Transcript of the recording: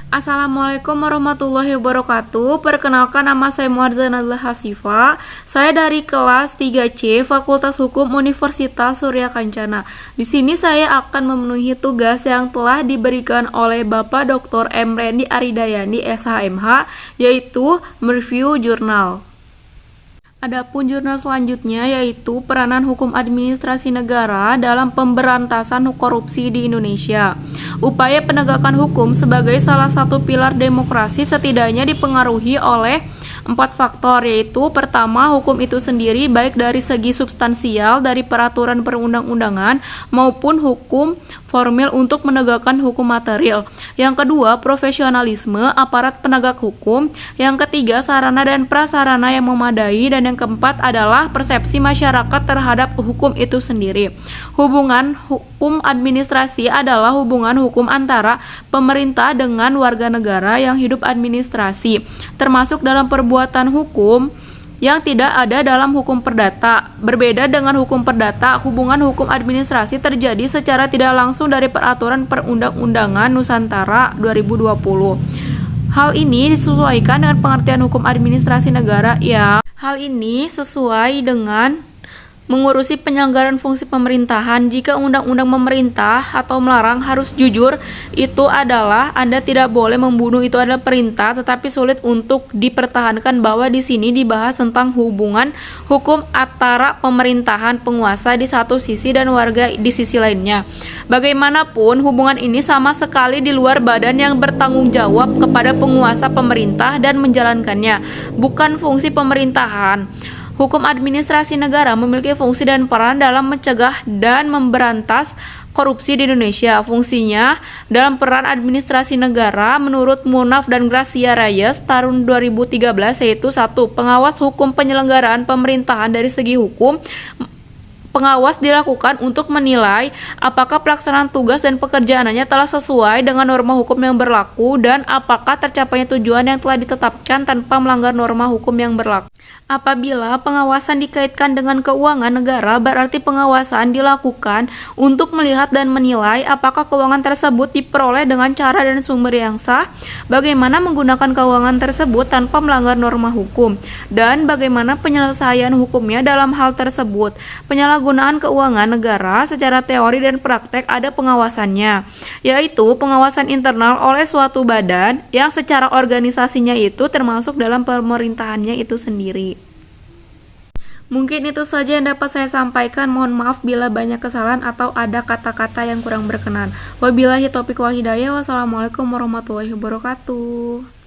Assalamualaikum warahmatullahi wabarakatuh. Perkenalkan, nama saya Muarzanadlah Hasifa. Saya dari kelas 3C Fakultas Hukum Universitas Surya Kencana. Di sini saya akan memenuhi tugas yang telah diberikan oleh Bapak Dr. M. Rendi Aridayani SHMH, yaitu mereview jurnal. Adapun jurnal selanjutnya yaitu peranan hukum administrasi negara dalam pemberantasan korupsi di Indonesia. Upaya penegakan hukum sebagai salah satu pilar demokrasi setidaknya dipengaruhi oleh 4 faktor, yaitu pertama, hukum itu sendiri baik dari segi substansial dari peraturan perundang-undangan maupun hukum formil untuk menegakkan hukum material. Yang kedua, profesionalisme aparat penegak hukum. Yang ketiga, sarana dan prasarana yang memadai. Dan yang keempat adalah persepsi masyarakat terhadap hukum itu sendiri. Hubungan hukum administrasi adalah hubungan hukum antara pemerintah dengan warga negara yang hidup administrasi, termasuk dalam perbuatan hukum yang tidak ada dalam hukum perdata. Berbeda dengan hukum perdata, hubungan hukum administrasi terjadi secara tidak langsung dari peraturan perundang-undangan Nusantara 2020. Hal ini disesuaikan dengan pengertian hukum administrasi negara ya. Hal ini sesuai dengan mengurusi penyelenggaraan fungsi pemerintahan. Jika undang-undang memerintah atau melarang harus jujur, itu adalah Anda tidak boleh membunuh, itu adalah perintah, tetapi sulit untuk dipertahankan bahwa di sini dibahas tentang hubungan hukum antara pemerintahan penguasa di satu sisi dan warga di sisi lainnya. Bagaimanapun, hubungan ini sama sekali di luar badan yang bertanggung jawab kepada penguasa pemerintah dan menjalankannya, bukan fungsi pemerintahan. Hukum administrasi negara memiliki fungsi dan peran dalam mencegah dan memberantas korupsi di Indonesia. Fungsinya dalam peran administrasi negara menurut Munaf dan Gracia Reyes tahun 2013 yaitu 1. Pengawas hukum penyelenggaraan pemerintahan dari segi hukum. Pengawas dilakukan untuk menilai apakah pelaksanaan tugas dan pekerjaannya telah sesuai dengan norma hukum yang berlaku dan apakah tercapainya tujuan yang telah ditetapkan tanpa melanggar norma hukum yang berlaku. Apabila pengawasan dikaitkan dengan keuangan negara, berarti pengawasan dilakukan untuk melihat dan menilai apakah keuangan tersebut diperoleh dengan cara dan sumber yang sah, bagaimana menggunakan keuangan tersebut tanpa melanggar norma hukum, dan bagaimana penyelesaian hukumnya dalam hal tersebut. Penyalahgunaan keuangan negara secara teori dan praktek ada pengawasannya, yaitu pengawasan internal oleh suatu badan yang secara organisasinya itu termasuk dalam pemerintahannya itu sendiri. Mungkin itu saja yang dapat saya sampaikan. Mohon maaf bila banyak kesalahan atau ada kata-kata yang kurang berkenan. Wabillahi taufiq wal hidayah. Wassalamualaikum warahmatullahi wabarakatuh.